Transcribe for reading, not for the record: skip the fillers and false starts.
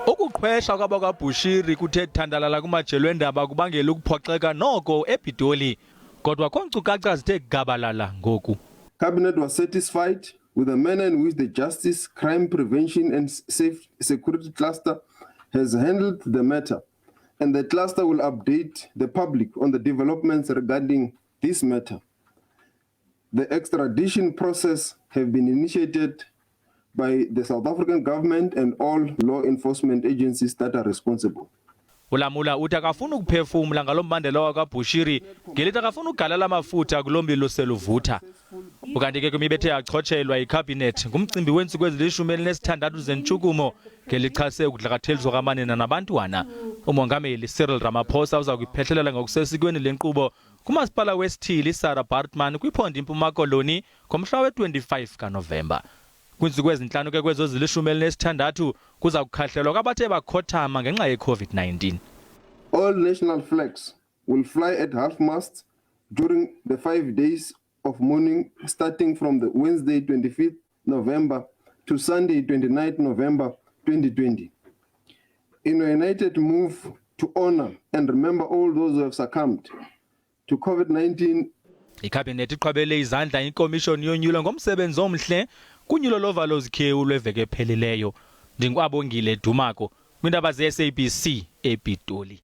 Ukuqhwesha kwabakwaBushiri kuthe thandalala kumajelo endaba kubangela ukuphoxeka noko ePitoli. Kodwa khonkcukacha zithe gabalala ngoku. Cabinet was satisfied with the manner in which the Justice, Crime Prevention and Security Cluster has handled the matter, and the cluster will update the public on the developments regarding this matter. The extradition process have been initiated by the South African government and all law enforcement agencies that are responsible. Ulamula uthi akafuna ukuphefumula ngalombandela wakwaBushiri ngelithi akafuna ugalala amafutha kulombilo seluvutha. Ukanti ke kwimibethe yachotshelwa icabinet ngumcimbi wensuku ezili-16 zentshukumo ngelichase ukudlakatheliswa kwamanina nabantwana. Umongameli Cyril Ramaphosa uza kuyiphehlelela ngokusesikweni lenkqubo kumasipala wesithili Sarah Baartman kwiphondo iMpuma Koloni ngomhla we-25 kaNovemba. Kwinsuku ezinhlanu ke kwezo zili-16 kuza kukhahlelwa kwabathe bakhothama ngenxa ye-COVID-19. All national flags will fly at half-mast during the 5 days of mourning, starting from the Wednesday 25th November to Sunday 29th November 2020. In a united move to honor and remember all those who have succumbed to COVID-19. Ikhabhinethi iqhwabele izandla ikomishoni yonyulo ngomsebenzi omhle kunyulo lovalo zikhewu lweveke ephelileyo. Ndinkwabongile Dumako kwindaba ze-SABC ePitoli.